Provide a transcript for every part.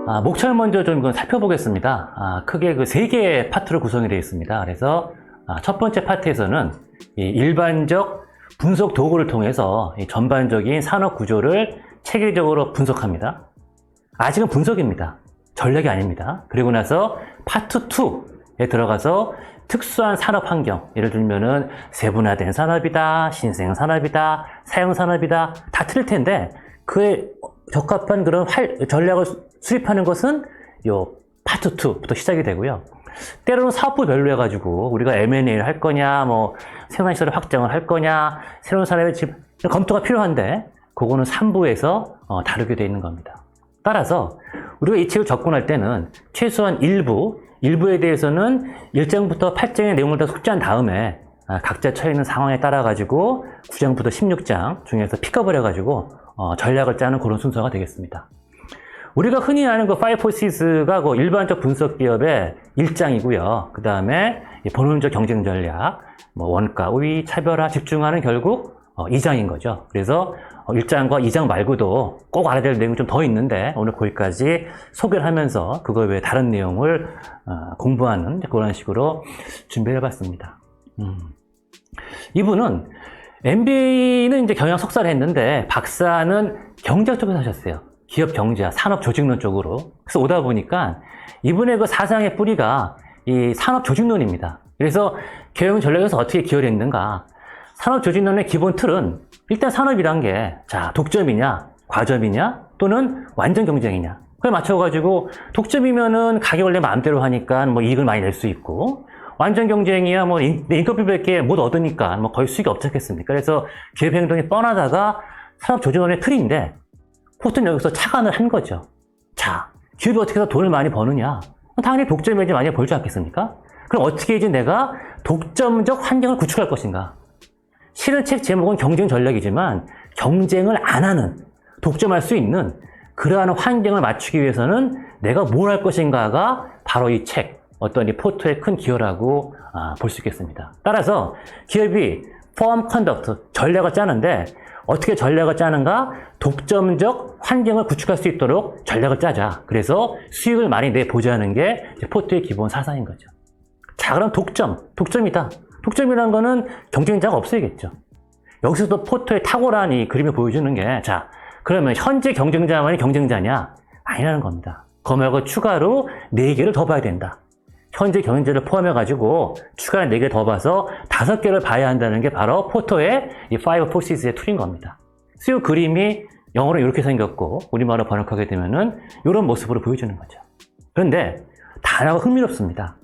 목차를 먼저 좀 살펴보겠습니다. 크게 그 3개의 파트로 구성이 되어 있습니다. 그래서 첫 번째 파트에서는 이 일반적 분석 도구를 통해서 이 전반적인 산업 구조를 체계적으로 분석합니다. 아직은 분석입니다. 전략이 아닙니다. 그리고 나서 파트 2에 들어가서 특수한 산업 환경, 예를 들면은 세분화된 산업이다, 신생 산업이다, 사형 산업이다, 다 틀릴 텐데 그에 적합한 그런 전략을 수립하는 것은 요 파트 2부터 시작이 되고요. 때로는 사업부별로 해가지고 우리가 M&A를 할 거냐, 뭐 생산시설을 확장을 할 거냐, 새로운 산업의 검토가 필요한데 그거는 3부에서 다루게 되어 있는 겁니다. 따라서 우리가 이 책을 접근할 때는 최소한 일부에 대해서는 1장부터 8장의 내용을 다 숙지한 다음에 각자 처해 있는 상황에 따라 가지고 9장부터 16장 중에서 픽업을 해가지고 전략을 짜는 그런 순서가 되겠습니다. 우리가 흔히 아는 그 5Forces가 그 일반적 분석 기업의 1장이고요. 그 다음에 본원적 경쟁 전략, 뭐 원가, 우위, 차별화, 집중하는 결국 2장인 거죠. 그래서 1장과 2장 말고도 꼭 알아야 될 내용이 좀 더 있는데 오늘 거기까지 소개를 하면서 그거 외에 다른 내용을 공부하는 그런 식으로 준비해 봤습니다. 이분은 MBA는 이제 경영 석사를 했는데 박사는 경제학 쪽에서 하셨어요. 기업 경제학, 산업 조직론 쪽으로. 그래서 오다 보니까 이분의 그 사상의 뿌리가 이 산업 조직론입니다. 그래서 경영 전략에서 어떻게 기여를 했는가. 산업 조직론의 기본 틀은 일단 산업이란 게 독점이냐, 과점이냐, 또는 완전 경쟁이냐. 그에 맞춰가지고 독점이면은 가격을 내 마음대로 하니까 뭐 이익을 많이 낼 수 있고, 완전 경쟁이야 뭐 인건비밖에 못 얻으니까 뭐 거의 수익이 없지 않겠습니까? 그래서 기업 행동이 뻔하다가 산업 조직론의 틀인데 보통 여기서 착안을 한 거죠. 자, 기업이 어떻게 해서 돈을 많이 버느냐? 당연히 독점이지 많이 벌지 않겠습니까? 그럼 어떻게 이제 내가 독점적 환경을 구축할 것인가? 실은 책 제목은 경쟁 전략이지만 경쟁을 안 하는, 독점할 수 있는 그러한 환경을 맞추기 위해서는 내가 뭘 할 것인가가 바로 이 책, 어떤 이 포토의 큰 기여라고 볼 수 있겠습니다. 따라서 기업이 firm conduct, 전략을 짜는데 어떻게 전략을 짜는가? 독점적 환경을 구축할 수 있도록 전략을 짜자. 그래서 수익을 많이 내보자는 게 포토의 기본 사상인 거죠. 자, 그럼 독점이다. 독점이라는 거는 경쟁자가 없어야겠죠. 여기서도 포토의 탁월한 이 그림을 보여주는 게, 자, 그러면 현재 경쟁자만이 경쟁자냐? 아니라는 겁니다. 그 말고 추가로 4개를 더 봐야 된다. 현재 경쟁자를 포함해가지고 추가 4개 더 봐서 5개를 봐야 한다는 게 바로 포토의 이 5 Forces의 툴인 겁니다. 이 그림이 영어로 이렇게 생겼고 우리말로 번역하게 되면은 이런 모습으로 보여주는 거죠. 그런데 단어가 흥미롭습니다.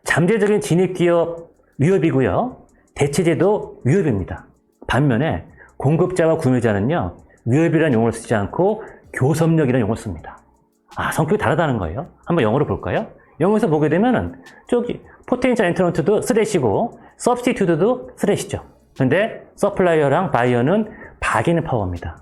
잠재적인 진입기업 위협이고요. 대체제도 위협입니다. 반면에 공급자와 구매자는요. 위협이라는 용어를 쓰지 않고 교섭력이라는 용어를 씁니다. 성격이 다르다는 거예요. 한번 영어로 볼까요? 영어에서 보게 되면은 저기 potential entrant도 스래시고 substitute도 스래시죠. 근데 서플라이어랑 바이어는 바게닝 파워입니다.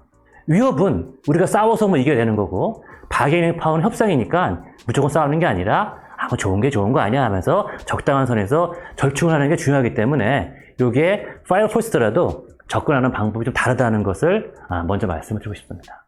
위협은 우리가 싸워서 뭐 이겨야 되는 거고 바게닝 파워는 협상이니까 무조건 싸우는 게 아니라 좋은 게 좋은 거 아니야 하면서 적당한 선에서 절충을 하는 게 중요하기 때문에 이게 파이어 포스트라도 접근하는 방법이 좀 다르다는 것을 먼저 말씀을 드리고 싶습니다.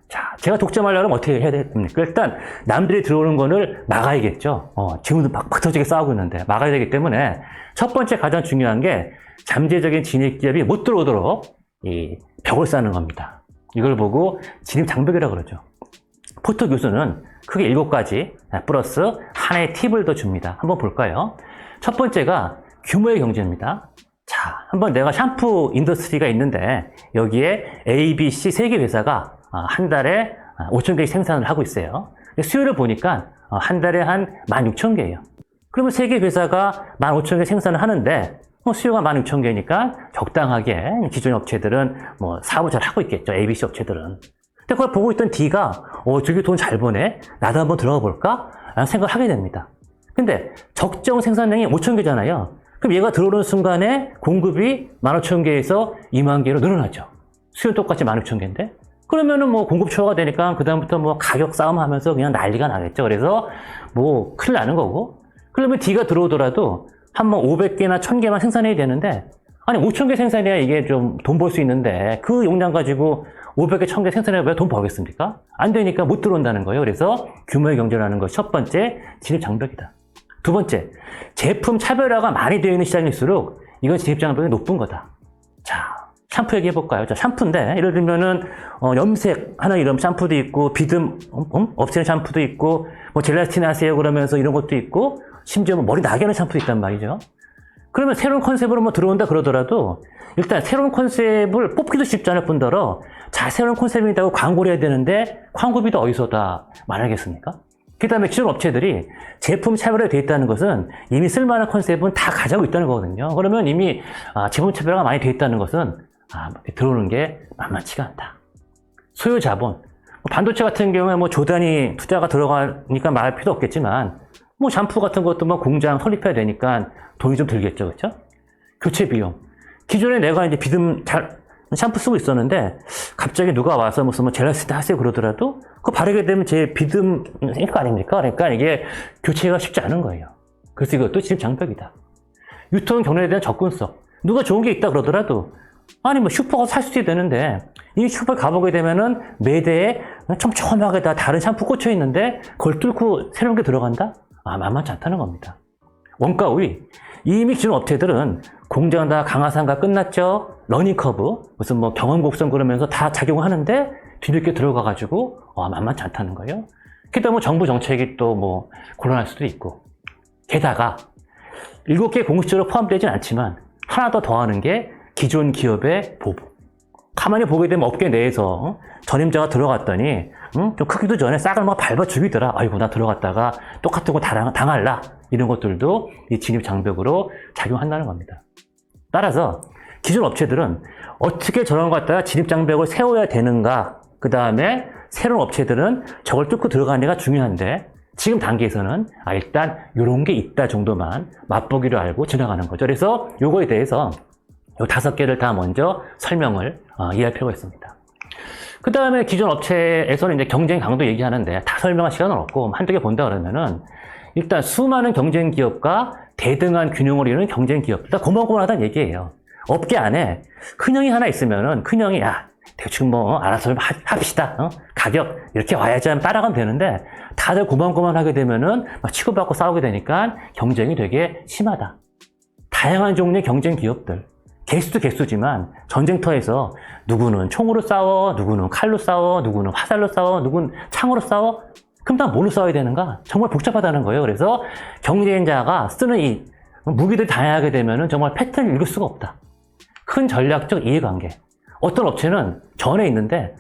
자, 제가 독점하려면 어떻게 해야 됩니까? 일단 남들이 들어오는 거를 막아야겠죠. 지금도 막 터지게 싸우고 있는데 막아야 되기 때문에 첫 번째 가장 중요한 게 잠재적인 진입 기업이 못 들어오도록 이 벽을 쌓는 겁니다. 이걸 보고 진입 장벽이라고 그러죠. 포토 교수는 크게 7가지 플러스 하나의 팁을 더 줍니다. 한번 볼까요? 첫 번째가 규모의 경제입니다. 자, 한번 내가 샴푸 인더스트리가 있는데 여기에 A, B, C 3개 회사가 한 달에 5,000개씩 생산을 하고 있어요. 수요를 보니까 한 달에 한 16,000개예요. 그러면 3개 회사가 15,000개 생산을 하는데 수요가 16,000개니까 적당하게 기존 업체들은 뭐 사업을 잘 하고 있겠죠. ABC 업체들은. 근데 그걸 보고 있던 D가 저기 돈 잘 버네? 나도 한번 들어가 볼까? 라는 생각을 하게 됩니다. 근데 적정 생산량이 5,000개잖아요. 그럼 얘가 들어오는 순간에 공급이 15,000개에서 2만 개로 늘어나죠. 수요는 똑같이 16,000개인데? 그러면은 뭐 공급 초과가 되니까 그다음부터 뭐 가격 싸움 하면서 그냥 난리가 나겠죠. 그래서 뭐 큰일 나는 거고. 그러면 D가 들어오더라도 한번 500개나 1000개만 생산해야 되는데, 아니 5,000개 생산해야 이게 좀 돈 벌 수 있는데 그 용량 가지고 500개, 1000개 생산해봐야 돈 벌겠습니까? 안 되니까 못 들어온다는 거예요. 그래서 규모의 경제라는 것이 첫 번째 진입장벽이다. 두 번째, 제품 차별화가 많이 되어 있는 시장일수록 이건 진입장벽이 높은 거다. 자, 샴푸 얘기해볼까요? 자, 샴푸인데, 예를 들면은, 염색 하는 이런 샴푸도 있고, 비듬, 없애는 샴푸도 있고, 뭐, 젤라틴 하세요 그러면서 이런 것도 있고, 심지어 뭐 머리 나게 하는 샴푸도 있단 말이죠. 그러면 새로운 컨셉으로 뭐 들어온다 그러더라도, 일단 새로운 컨셉을 뽑기도 쉽지 않을 뿐더러, 자, 새로운 컨셉이라고 광고를 해야 되는데, 광고비도 어디서 다 말하겠습니까? 그 다음에 기존 업체들이 제품 차별화가 되어 있다는 것은 이미 쓸만한 컨셉은 다 가지고 있다는 거거든요. 그러면 이미 제품 차별화가 많이 되어 있다는 것은 들어오는 게 만만치가 않다. 소요 자본. 반도체 같은 경우에 뭐 조단위 투자가 들어가니까 말할 필요 없겠지만, 뭐 샴푸 같은 것도 뭐 공장 설립해야 되니까 돈이 좀 들겠죠. 그렇죠? 교체 비용. 기존에 내가 이제 비듬 샴푸 쓰고 있었는데, 갑자기 누가 와서 무슨 뭐 젤라틴 하세요 그러더라도, 그거 바르게 되면 제 비듬 생길 거 아닙니까? 그러니까 이게 교체가 쉽지 않은 거예요. 그래서 이것도 진입장벽이다. 유통 경로에 대한 접근성. 누가 좋은 게 있다 그러더라도, 아니 뭐 슈퍼 가서 살 수도 되는데, 이 슈퍼 가보게 되면은 매대에 촘촘하게 다 다른 샴푸 꽂혀 있는데, 그걸 뚫고 새로운 게 들어간다? 만만치 않다는 겁니다. 원가 우위. 이미 기존 업체들은 공장 다 강화산가 끝났죠. 러닝커브, 무슨 뭐 경험 곡선 그러면서 다 작용하는데 뒤늦게 들어가가지고 만만치 않다는 거예요. 게다가 뭐 정부 정책이 또 뭐 곤란할 수도 있고. 게다가 7개 공식적으로 포함되진 않지만 하나 더 더하는 게 기존 기업의 보복. 가만히 보게 되면 업계 내에서 전임자가 들어갔더니 좀 크기도 전에 싹을 막 밟아 죽이더라. 아이고 나 들어갔다가 똑같은 거 당할라. 이런 것들도 이 진입 장벽으로 작용한다는 겁니다. 따라서 기존 업체들은 어떻게 저런 것 갖다가 진입 장벽을 세워야 되는가, 그 다음에 새로운 업체들은 저걸 뚫고 들어가는 데가 중요한데, 지금 단계에서는 일단 이런 게 있다 정도만 맛보기로 알고 지나가는 거죠. 그래서 요거에 대해서 요 5개를 다 먼저 설명을 이해할 필요가 있습니다. 그 다음에 기존 업체에서는 이제 경쟁 강도 얘기하는데 다 설명할 시간은 없고 한두 개 본다 그러면은, 일단 수많은 경쟁 기업과 대등한 균형을 이루는 경쟁 기업들 다 고만고만하다는 얘기예요. 업계 안에 큰형이 하나 있으면은 큰형이 대충 뭐 알아서 합시다. 가격 이렇게 와야지 하면 따라가면 되는데, 다들 고만고만하게 되면은 막 치고받고 싸우게 되니까 경쟁이 되게 심하다. 다양한 종류의 경쟁 기업들. 개수도 개수지만 전쟁터에서 누구는 총으로 싸워, 누구는 칼로 싸워, 누구는 화살로 싸워, 누구는 창으로 싸워. 그럼 다 뭘로 싸워야 되는가? 정말 복잡하다는 거예요. 그래서 경쟁자가 쓰는 이 무기들 다양하게 되면은 정말 패턴을 읽을 수가 없다. 큰 전략적 이해관계. 어떤 업체는 전에 있는데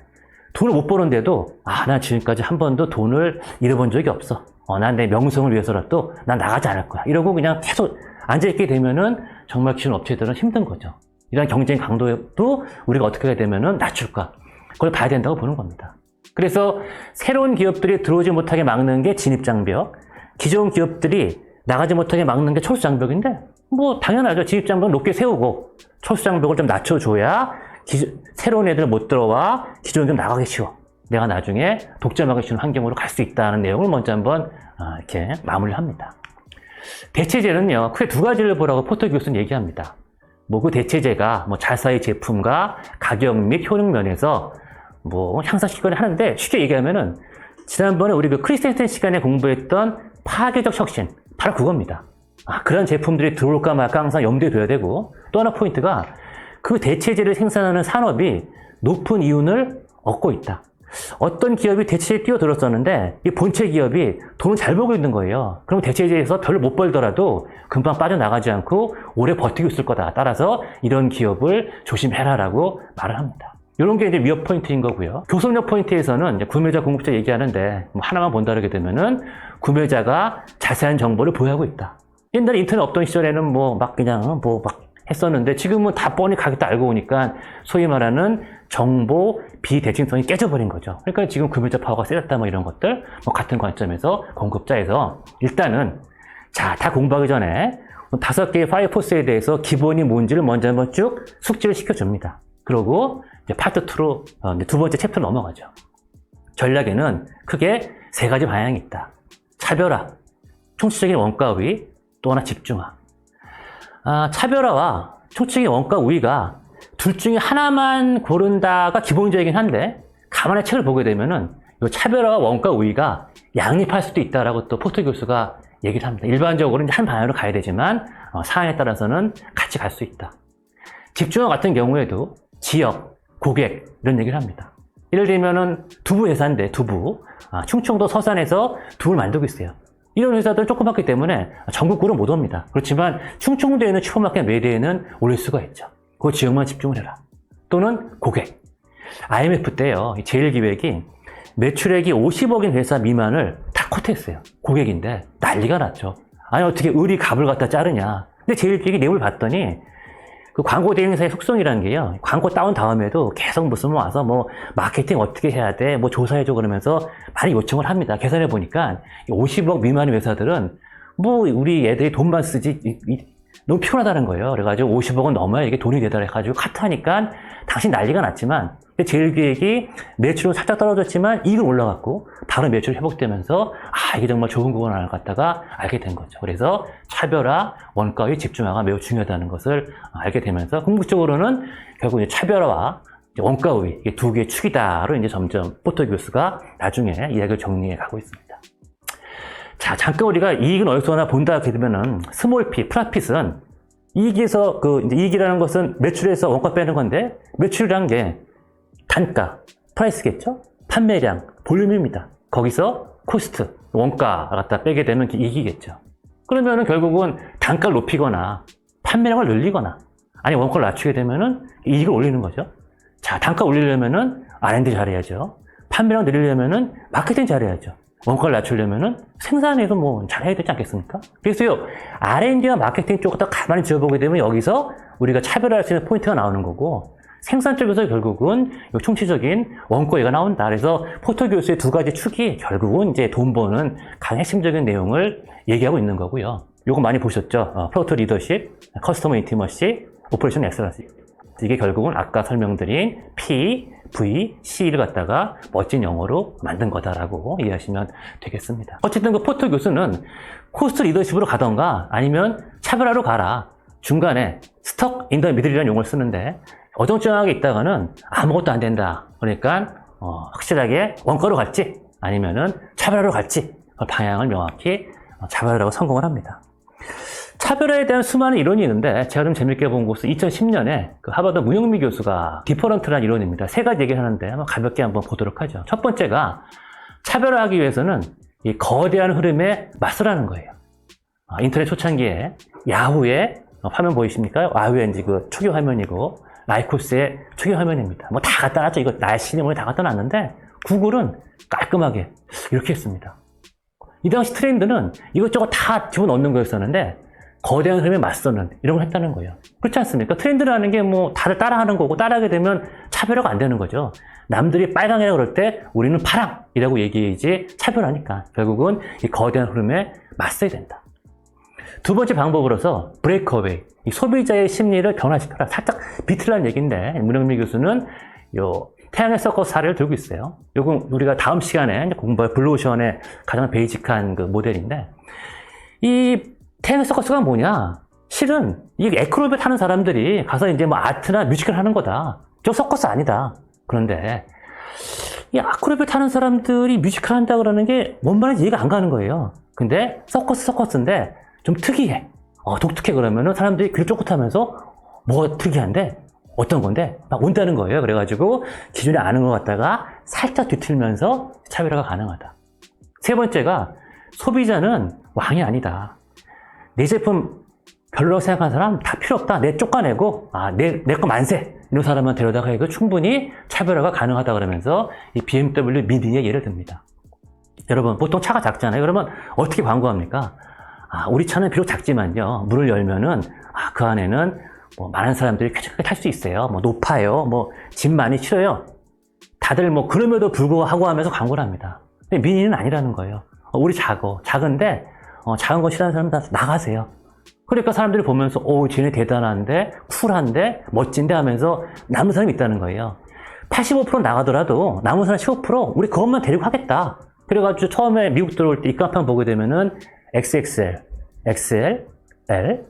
돈을 못 버는데도 난 지금까지 한 번도 돈을 잃어본 적이 없어. 난 내 명성을 위해서라도 난 나가지 않을 거야. 이러고 그냥 계속 앉아있게 되면은 정말 기존 업체들은 힘든 거죠. 이런 경쟁 강도도 우리가 어떻게 하게 되면은 낮출까? 그걸 봐야 된다고 보는 겁니다. 그래서 새로운 기업들이 들어오지 못하게 막는 게 진입장벽, 기존 기업들이 나가지 못하게 막는 게 철수장벽인데, 뭐 당연하죠. 진입장벽을 높게 세우고 철수장벽을 좀 낮춰줘야 새로운 애들 못 들어와 기존 좀 나가기 쉬워. 내가 나중에 독점하기 쉬운 환경으로 갈 수 있다는 내용을 먼저 한번 이렇게 마무리를 합니다. 대체제는요, 크게 2가지를 보라고 포터 교수는 얘기합니다. 그 대체제가 자사의 제품과 가격 및 효능 면에서 향상시키거나 하는데, 쉽게 얘기하면은 지난번에 우리 크리스텐센 시간에 공부했던 파괴적 혁신, 바로 그겁니다. 그런 제품들이 들어올까 말까 항상 염두에 둬야 되고, 또 하나 포인트가 그 대체제를 생산하는 산업이 높은 이윤을 얻고 있다. 어떤 기업이 대체제에 뛰어들었었는데 이 본체 기업이 돈을 잘 벌고 있는 거예요. 그럼 대체제에서 별로 못 벌더라도 금방 빠져나가지 않고 오래 버티고 있을 거다. 따라서 이런 기업을 조심해라라고 말을 합니다. 이런 게 이제 위협 포인트인 거고요. 교섭력 포인트에서는 이제 구매자, 공급자 얘기하는데 하나만 본다 그러게 되면은 구매자가 자세한 정보를 보유하고 있다. 옛날에 인터넷 없던 시절에는 그냥 했었는데, 지금은 다 뻔히 가격도 알고 오니까 소위 말하는 정보 비대칭성이 깨져버린 거죠. 그러니까 지금 구매자 파워가 세졌다 이런 것들 같은 관점에서 공급자에서 일단은 다 공부하기 전에 5개의 파이어포스에 대해서 기본이 뭔지를 먼저 한번 쭉 숙지를 시켜줍니다. 그리고 이제 파트 2로 2번째 챕터로 넘어가죠. 전략에는 크게 3가지 방향이 있다. 차별화, 총체적인 원가 우위, 또 하나 집중화. 차별화와 총체적인 원가 우위가 둘 중에 하나만 고른다가 기본적이긴 한데 가만히 책을 보게 되면은 이 차별화와 원가 우위가 양립할 수도 있다라고 또 포터 교수가 얘기를 합니다. 일반적으로 이제 한 방향으로 가야 되지만 사안에 따라서는 같이 갈 수 있다. 집중화 같은 경우에도 지역, 고객 이런 얘기를 합니다. 예를 들면은 두부 회사인데 두부 충청도 서산에서 두부를 만들고 있어요. 이런 회사들은 조그맣기 때문에 전국구로 못 옵니다. 그렇지만 충청도에 있는 슈퍼마켓 매대에는 올릴 수가 있죠. 그 지역만 집중을 해라. 또는 고객. IMF 때요. 제일기획이 매출액이 50억인 회사 미만을 다 컷했어요. 고객인데 난리가 났죠. 아니 어떻게 을이 갑을 갖다 자르냐. 근데 제일기획이 내용을 봤더니 그 광고 대행사의 속성이라는 게요. 광고 다운 다음에도 계속 무슨 와서 뭐 마케팅 어떻게 해야 돼, 뭐 조사해줘 그러면서 많이 요청을 합니다. 계산해 보니까 50억 미만의 회사들은 뭐 우리 애들이 돈만 쓰지 너무 피곤하다는 거예요. 그래가지고 50억은 넘어야 이게 돈이 되더라 해가지고 카트하니까 당신 난리가 났지만 제일기획이 매출은 살짝 떨어졌지만 이익은 올라갔고 바로 매출 회복되면서 이게 정말 좋은 거구나 갖다가 알게 된 거죠. 그래서 차별화, 원가의 집중화가 매우 중요하다는 것을 알게 되면서 궁극적으로는 결국 이제 차별화와 원가 우위 이게 두 개의 축이다로 이제 점점 포터 교수가 나중에 이야기를 정리해 가고 있습니다. 자, 잠깐 우리가 이익은 어디서 하나 본다 하게 되면은 스몰 P, 프라핏은 이익에서 이제 이익이라는 것은 매출에서 원가 빼는 건데 매출이라는 게 단가, 프라이스겠죠? 판매량, 볼륨입니다. 거기서 코스트, 원가 갖다 빼게 되면 이익이겠죠. 그러면은 결국은 단가를 높이거나 판매량을 늘리거나 아니 원가를 낮추게 되면은 이익을 올리는 거죠. 자, 단가 올리려면은 R&D 잘해야죠. 판매량 늘리려면은 마케팅 잘해야죠. 원가를 낮추려면은 생산에서 뭐 잘해야 되지 않겠습니까? 그래서요, R&D와 마케팅 쪽을 딱 가만히 지어보게 되면 여기서 우리가 차별화할 수 있는 포인트가 나오는 거고 생산 쪽에서 결국은 총체적인 원가가 나온다. 그래서 포터 교수의 두 가지 축이 결국은 이제 돈 버는 가장 핵심적인 내용을 얘기하고 있는 거고요. 요거 많이 보셨죠? 프로덕트 리더십, 커스터머 인티머시, 오퍼레이션 엑셀런스. 이게 결국은 아까 설명드린 P, V, C를 갖다가 멋진 영어로 만든 거다라고 이해하시면 되겠습니다. 어쨌든 그 포터 교수는 코스트 리더십으로 가던가 아니면 차별화로 가라. 중간에 스톡 인 더 미들이라는 용어를 쓰는데 어정쩡하게 있다가는 아무것도 안 된다. 그러니까 확실하게 원가로 갈지 아니면은 차별화로 갈지 방향을 명확히 잡아라고 성공을 합니다. 차별화에 대한 수많은 이론이 있는데 제가 좀 재밌게 본 것은 2010년에 그 하버드 문영미 교수가 디퍼런트라는 이론입니다. 세 가지 얘기를 하는데 한번 가볍게 한번 보도록 하죠. 첫 번째가 차별화하기 위해서는 이 거대한 흐름에 맞서라는 거예요. 인터넷 초창기에 야후의 화면 보이십니까? 야후의 이제 그 초기 화면이고 라이코스의 초기 화면입니다. 뭐 다 갖다 놨죠. 이거 날씨니 뭐 다 갖다 놨는데 구글은 깔끔하게 이렇게 했습니다. 이 당시 트렌드는 이것저것 다 집어넣는 거였었는데 거대한 흐름에 맞서는 이런 걸 했다는 거예요. 그렇지 않습니까? 트렌드라는 게 뭐 다들 따라하는 거고 따라하게 되면 차별화가 안 되는 거죠. 남들이 빨강이라고 그럴 때 우리는 파랑이라고 얘기해야지 차별하니까 결국은 이 거대한 흐름에 맞서야 된다. 두 번째 방법으로서 브레이크어웨이, 이 소비자의 심리를 변화시켜라. 살짝 비틀한 얘기인데 문영미 교수는 요 태양의 서커스 사례를 들고 있어요. 요건 우리가 다음 시간에 공부할 블루오션의 가장 베이직한 그 모델인데 이 태양의 서커스가 뭐냐? 실은 이 에크로벳 하는 사람들이 가서 이제 뭐 아트나 뮤지컬 하는 거다. 저 서커스 아니다. 그런데 이 아크로벳 하는 사람들이 뮤지컬 한다 그러는 게 뭔 말인지 이해가 안 가는 거예요. 근데 서커스인데 좀 특이해. 독특해 그러면은 사람들이 귀를 쫑긋하면서 뭐가 특이한데? 어떤 건데? 막 온다는 거예요. 그래가지고 기존에 아는 것 같다가 살짝 뒤틀면서 차별화가 가능하다. 세 번째가 소비자는 왕이 아니다. 내 제품 별로라고 생각하는 사람 다 필요 없다. 내 쫓아내고 내 거 만세. 이런 사람만 데려다가 이거 충분히 차별화가 가능하다 그러면서 이 BMW 미니의 예를 듭니다. 여러분 보통 차가 작잖아요. 그러면 어떻게 광고합니까? 우리 차는 비록 작지만요. 문을 열면은 그 안에는 뭐 많은 사람들이 쾌적하게 탈 수 있어요. 뭐 높아요. 뭐 짐 많이 실어요. 다들 뭐 그럼에도 불구하고 하면서 광고를 합니다. 근데 미니는 아니라는 거예요. 우리 작은데 작은 거 싫어하는 사람들 다 나가세요. 그러니까 사람들이 보면서 쟤네 대단한데 쿨한데 멋진데 하면서 남은 사람이 있다는 거예요. 85% 나가더라도 남은 사람 15% 우리 그것만 데리고 하겠다. 그래가지고 처음에 미국 들어올 때 입간판 보게 되면은 XXL, XL, L,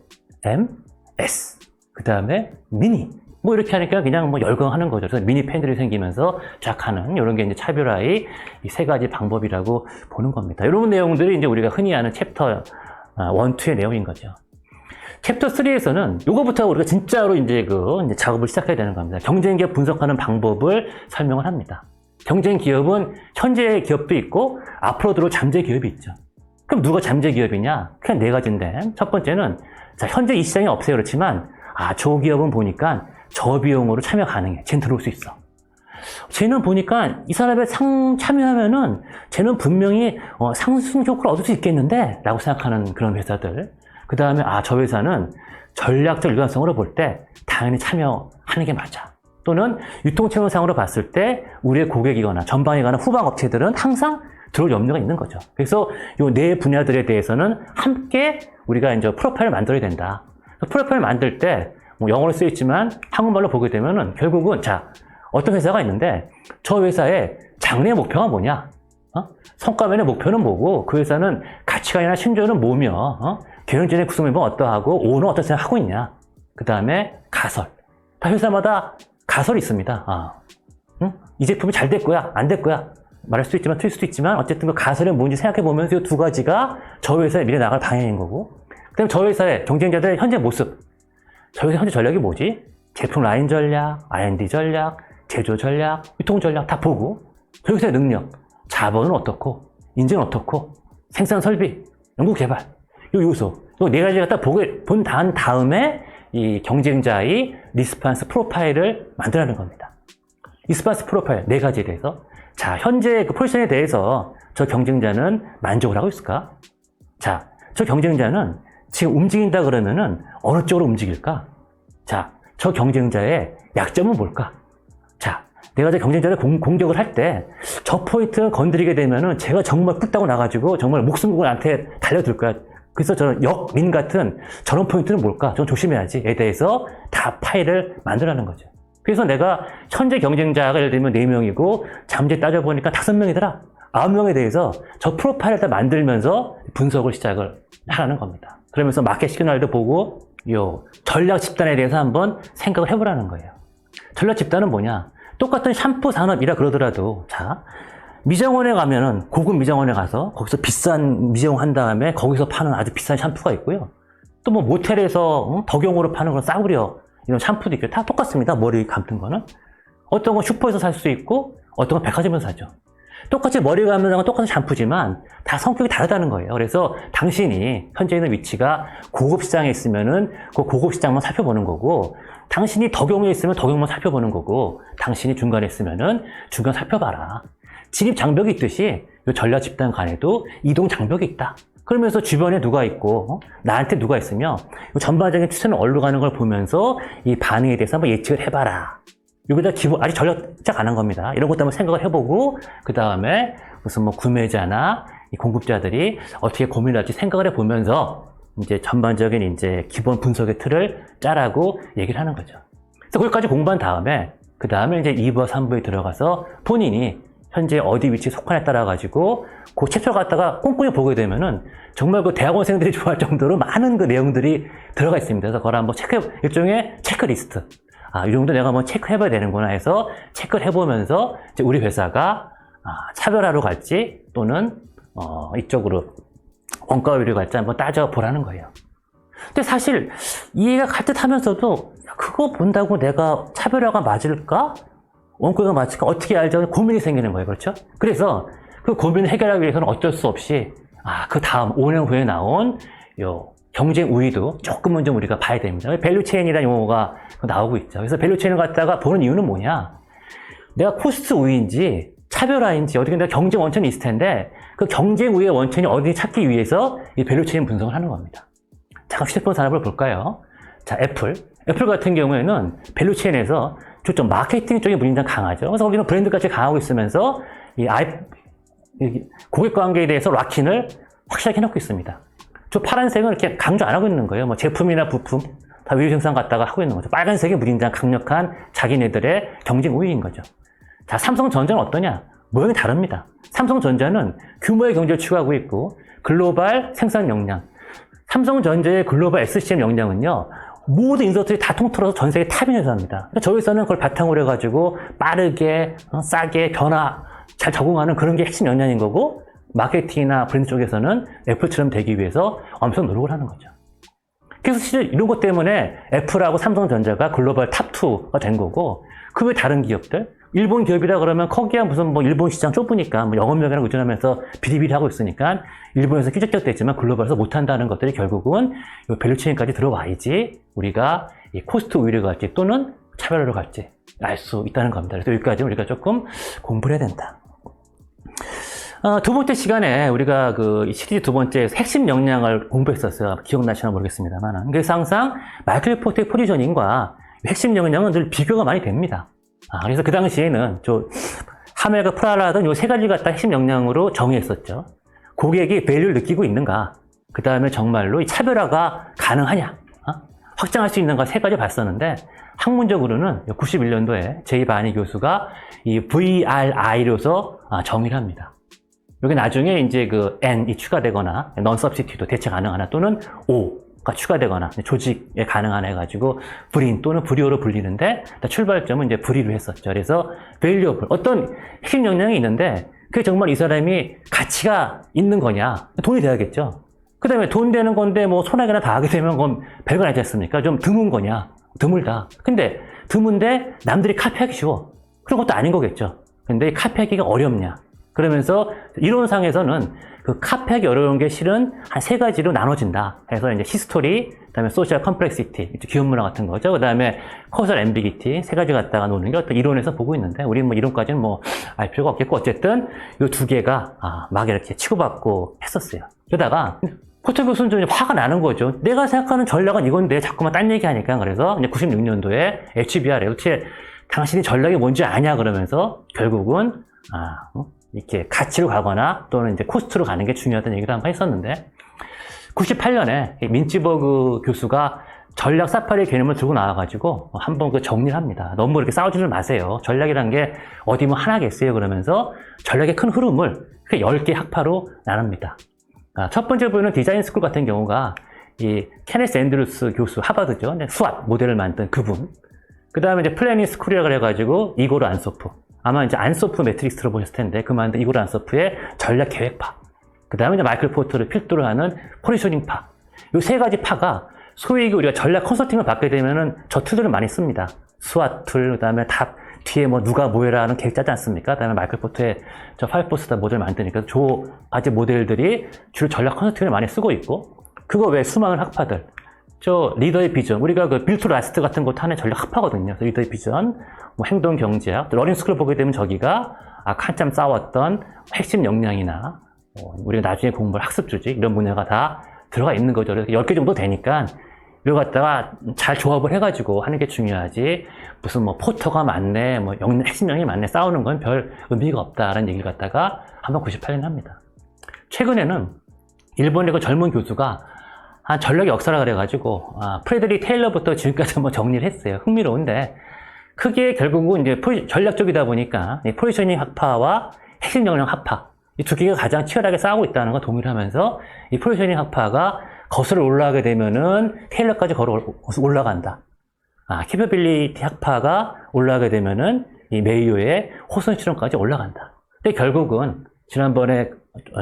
M, S 그 다음에 미니 뭐 이렇게 하니까 그냥 뭐 열광하는 거죠. 그래서 미니 팬들이 생기면서 쫙 하는 이런 게 이제 차별화의 이 세 가지 방법이라고 보는 겁니다. 이런 내용들이 이제 우리가 흔히 아는 챕터 1, 2의 내용인 거죠. 챕터 3에서는 요거부터 우리가 진짜로 이제 이제 작업을 시작해야 되는 겁니다. 경쟁 기업 분석하는 방법을 설명을 합니다. 경쟁 기업은 현재 기업도 있고 앞으로 들어올 잠재 기업이 있죠. 그럼 누가 잠재 기업이냐? 그냥 네 가지인데 첫 번째는 자, 현재 이 시장이 없어요. 그렇지만 저 기업은 보니까 저비용으로 참여 가능해. 쟤는 들어올 수 있어. 쟤는 보니까 이 사람에 참여하면은 쟤는 분명히 상승 효과를 얻을 수 있겠는데 라고 생각하는 그런 회사들. 그 다음에 저 회사는 전략적 일관성으로 볼 때 당연히 참여하는 게 맞아. 또는 유통체험상으로 봤을 때 우리의 고객이거나 전방이거나 후방 업체들은 항상 들어올 염려가 있는 거죠. 그래서 이 네 분야들에 대해서는 함께 우리가 이제 프로파일을 만들어야 된다. 프로파일 만들 때 뭐 영어로 쓰여 있지만 한국말로 보게 되면은 결국은 어떤 회사가 있는데 저 회사의 장래 목표가 뭐냐? 성과면의 목표는 뭐고 그 회사는 가치관이나 심지어는 뭐며 경영진의 구성 멤버가 어떠하고 오너 어떤 생각하고 있냐? 그 다음에 가설. 다 회사마다 가설이 있습니다. 이 제품이 잘 될 거야, 안 될 거야. 말할 수도 있지만 틀릴 수도 있지만 어쨌든 그 가설이 뭔지 생각해 보면서 이 두 가지가 저 회사의 미래 나갈 방향인 거고, 그다음에 저 회사의 경쟁자들의 현재 모습. 저 회사 현재 전략이 뭐지? 제품 라인 전략, R&D 전략, 제조 전략, 유통 전략 다 보고 저 회사의 능력, 자본은 어떻고, 인재는 어떻고, 생산 설비, 연구 개발, 요 요소, 요 네 가지 갖다 본 다음에 이 경쟁자의 리스판스 프로파일을 만들어내는 겁니다. 리스판스 프로파일 네 가지에 대해서 현재 그 포지션에 대해서 저 경쟁자는 만족을 하고 있을까? 저 경쟁자는 지금 움직인다 그러면은 어느 쪽으로 움직일까? 저 경쟁자의 약점은 뭘까? 내가 저 경쟁자를 공격을 할 때 저 포인트를 건드리게 되면은 제가 정말 뚝따고 나가지고 정말 목숨 걸고 나한테 달려들 거야. 그래서 저는 역민 같은 저런 포인트는 뭘까? 좀 조심해야지에 대해서 다 파일을 만들어내는 거죠. 그래서 내가 현재 경쟁자가 예를 들면 4명이고 잠재 따져보니까 5명이더라. 9명에 대해서 저 프로파일을 다 만들면서 분석을 시작을 하라는 겁니다. 그러면서 마켓 시그널도 보고 요 전략 집단에 대해서 한번 생각을 해보라는 거예요. 전략 집단은 뭐냐? 똑같은 샴푸 산업이라 그러더라도 미정원에 가면은 고급 미정원에 가서 거기서 비싼 미정 한 다음에 거기서 파는 아주 비싼 샴푸가 있고요. 또 뭐 모텔에서 덕용으로 파는 그런 싸구려 이런 샴푸도 있고 다 똑같습니다. 머리 감는 거는. 어떤 건 슈퍼에서 살 수 있고 어떤 건 백화점에서 사죠. 똑같이 머리 감는 건 똑같은 샴푸지만 다 성격이 다르다는 거예요. 그래서 당신이 현재 있는 위치가 고급 시장에 있으면은 그 고급 시장만 살펴보는 거고, 당신이 덕용에 있으면 덕용만 살펴보는 거고, 당신이 중간에 있으면은 중간 살펴봐라. 진입 장벽이 있듯이 이 전략 집단 간에도 이동 장벽이 있다. 그러면서 주변에 누가 있고 나한테 누가 있으며 전반적인 추세는 어디로 가는 걸 보면서 이 반응에 대해서 한번 예측을 해봐라. 여기다 아직 전략 시작 안 한 겁니다. 이런 것도 한번 생각을 해보고 그 다음에 무슨 뭐 구매자나 이 공급자들이 어떻게 고민을 할지 생각을 해보면서 이제 전반적인 이제 기본 분석의 틀을 짜라고 얘기를 하는 거죠. 그래서 거기까지 공부한 다음에 그 다음에 이제 2부와 3부에 들어가서 본인이 현재 어디 위치에 속하냐에 따라 가지고 그 챕터를 갖다가 꼼꼼히 보게 되면은 정말 그 대학원생들이 좋아할 정도로 많은 그 내용들이 들어가 있습니다. 그래서 그걸 한번 일종의 체크리스트. 이 정도 내가 한번 체크해봐야 되는구나 해서 체크를 해보면서 이제 우리 회사가 차별화로 갈지 또는 이쪽으로 원가율로 갈지 한번 따져보라는 거예요. 근데 사실 이해가 갈 듯 하면서도 그거 본다고 내가 차별화가 맞을까? 원가가 맞을까? 어떻게 알죠? 고민이 생기는 거예요. 그렇죠? 그래서 그 고민을 해결하기 위해서는 어쩔 수 없이 그 다음 5년 후에 나온 요 경쟁 우위도 조금은 좀 우리가 봐야 됩니다. 밸류체인이라는 용어가 나오고 있죠. 그래서 밸류체인을 갖다가 보는 이유는 뭐냐? 내가 코스트 우위인지 차별화인지 어떻게 내가 경쟁 원천이 있을 텐데 그 경쟁 우위의 원천이 어디에 찾기 위해서 이 밸류체인 분석을 하는 겁니다. 잠깐 휴대폰 산업을 볼까요? 애플 같은 경우에는 밸류체인에서 초점 마케팅 쪽에 무진장 강하죠. 그래서 거기는 브랜드까지 강하고 있으면서 이 고객 관계에 대해서 락인을 확실하게 해놓고 있습니다. 저 파란색은 이렇게 강조 안 하고 있는 거예요. 뭐 제품이나 부품 다 외유 생산 갖다가 하고 있는 거죠. 빨간색이 무진장 강력한 자기네들의 경쟁 우위인 거죠. 삼성전자는 어떠냐? 모양이 다릅니다. 삼성전자는 규모의 경제를 추구하고 있고 글로벌 생산 역량. 삼성전자의 글로벌 SCM 역량은요, 모든 인서트들이 다 통틀어서 전 세계 탑인 회사입니다. 그러니까 저희 회사는 그걸 바탕으로 해가지고 빠르게, 싸게, 변화 잘 적응하는 그런 게 핵심 역량인 거고, 마케팅이나 브랜드 쪽에서는 애플처럼 되기 위해서 엄청 노력을 하는 거죠. 그래서 실제 이런 것 때문에 애플하고 삼성전자가 글로벌 탑2가 된 거고, 그 외 다른 기업들, 일본 기업이라 그러면 거기야 무슨 뭐 일본 시장 좁으니까 뭐 영업력이랑 의존하면서 비리비리 하고 있으니까 일본에서 끼적끼적댔지만 글로벌에서 못한다는 것들이 결국은 이 밸류체인까지 들어와야지 우리가 이 코스트 우위를 갈지 또는 차별화로 갈지 알 수 있다는 겁니다. 그래서 여기까지 우리가 조금 공부를 해야 된다. 두 번째 시간에 우리가 그 시리즈 두 번째 핵심 역량을 공부했었어요. 기억나시나 모르겠습니다만. 그래서 항상 마이클 포트의 포지셔닝과 핵심 역량은 늘 비교가 많이 됩니다. 그래서 그 당시에는 하멜과 프라라든 요 세 가지 갖다 핵심 역량으로 정의했었죠. 고객이 밸류를 느끼고 있는가, 그 다음에 정말로 이 차별화가 가능하냐, 확장할 수 있는가 세 가지 봤었는데, 학문적으로는 91년도에 제이 바니 교수가 이 VRI로서 정의를 합니다. 여기 나중에 이제 그 N이 추가되거나, non substitute 대체 가능하나 또는 O가 추가되거나, 조직에 가능하나 해가지고, 불인 또는 불이어로 불리는데, 출발점은 이제 불이로 했었죠. 그래서, valuable. 어떤 핵심 역량이 있는데, 그게 정말 이 사람이 가치가 있는 거냐. 돈이 돼야겠죠. 그 다음에 돈 되는 건데, 뭐, 소나기나 다 하게 되면 그건 별거 아니지 않습니까? 좀 드문 거냐. 드물다. 근데, 드문데, 남들이 카피하기 쉬워. 그런 것도 아닌 거겠죠. 근데 이 카피하기가 어렵냐. 그러면서 이론상에서는 그 카피하기 어려운 게 실은 한 세 가지로 나눠진다. 해서 이제 히스토리, 그다음에 소셜 컴플렉시티, 기업 문화 같은 거죠. 그다음에 커설 앰비기티 세 가지 갖다가 노는 게 어떤 이론에서 보고 있는데 우리는 뭐 이론까지는 뭐 알 필요가 없겠고 어쨌든 이 두 개가 막 이렇게 치고받고 했었어요. 그러다가 포트 교수는 좀 화가 나는 거죠. 내가 생각하는 전략은 이건데 자꾸만 딴 얘기하니까. 그래서 이제 96년도에 HBR에 도대체 당신이 전략이 뭔지 아냐 그러면서 결국은 이렇게 가치로 가거나 또는 이제 코스트로 가는 게 중요하다는 얘기를 한번 했었는데 98년에 민츠버그 교수가 전략 사파리 개념을 들고 나와가지고 한번 그 정리를 합니다. 너무 이렇게 싸우지는 마세요. 전략이란 게 어디 뭐 하나겠어요. 그러면서 전략의 큰 흐름을 10개 학파로 나눕니다. 첫 번째 보이는 디자인 스쿨 같은 경우가 이 케네스 앤드루스 교수 하버드죠. 수압 모델을 만든 그분. 그 다음에 이제 플래닝 스쿨이라고 해가지고 이고르 안소프. 아마 이제 안소프 매트릭스 들어보셨을 텐데 그 만든 이고르 안소프의 전략 계획파. 그 다음에 이제 마이클 포트를 필두로 하는 포지셔닝파. 이 세 가지 파가 소위 우리가 전략 컨설팅을 받게 되면은 저 툴들을 많이 씁니다. 스왓 툴, 그 다음에 답 뒤에 뭐 누가 뭐해라 하는 계획 짜지 않습니까? 그 다음에 마이클 포트의 저 파이포스타 모델 만드니까 저 가지 모델들이 주로 전략 컨설팅을 많이 쓰고 있고 그거 외에 수많은 학파들. 저 리더의 비전, 우리가 그 빌투 라스트 같은 것도 하나의 전략 학파거든요. 리더의 비전, 뭐 행동 경제학, 러닝 스쿨을 보게 되면 저기가 한참 싸웠던 핵심 역량이나 우리가 나중에 공부할 학습 조직 이런 분야가 다 들어가 있는 거죠. 그래서 10개 정도 되니까 이걸 갖다가 잘 조합을 해가지고 하는 게 중요하지 무슨 뭐 포터가 많네, 뭐 핵심 역량이 많네 싸우는 건 별 의미가 없다라는 얘기를 갖다가 한번 98년에 합니다. 최근에는 일본의 그 젊은 교수가 한 전략의 역사라 그래가지고 프레드리 테일러부터 지금까지 한번 정리를 했어요. 흥미로운데 크게 결국은 이제 전략 쪽이다 보니까 포지셔닝 학파와 핵심 역량 학파 이 두 개가 가장 치열하게 싸우고 있다는 걸 동의를 하면서 이 포지셔닝 학파가 거슬러 올라가게 되면은 테일러까지 올라간다. 캐퍼빌리티 학파가 올라가게 되면은 이 메이오의 호선 실험까지 올라간다. 근데 결국은 지난번에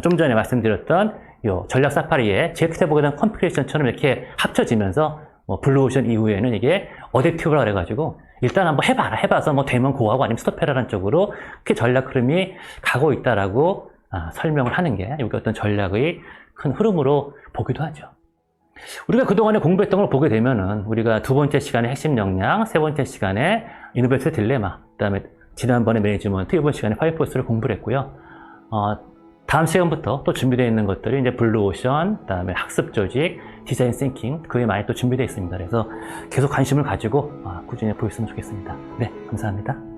좀 전에 말씀드렸던 요 전략 사파리의 제프테보에 대한 컴피레이션처럼 이렇게 합쳐지면서 블루오션 이후에는 이게 어댑티브라 그래가지고 일단 한번 해봐서 뭐 되면 고하고 아니면 스톱해라라는 쪽으로 그렇게 전략 흐름이 가고 있다라고 설명을 하는 게 여기 어떤 전략의 큰 흐름으로 보기도 하죠. 우리가 그동안에 공부했던 걸 보게 되면은 우리가 두 번째 시간에 핵심 역량, 세 번째 시간에 이노베이터 딜레마, 그 다음에 지난번에 매니지먼트, 이번 시간에 파이포스를 공부를 했고요. 다음 시간부터 또 준비되어 있는 것들이 이제 블루오션, 그 다음에 학습 조직, 디자인 싱킹, 그에 많이 또 준비되어 있습니다. 그래서 계속 관심을 가지고 꾸준히 보였으면 좋겠습니다. 네, 감사합니다.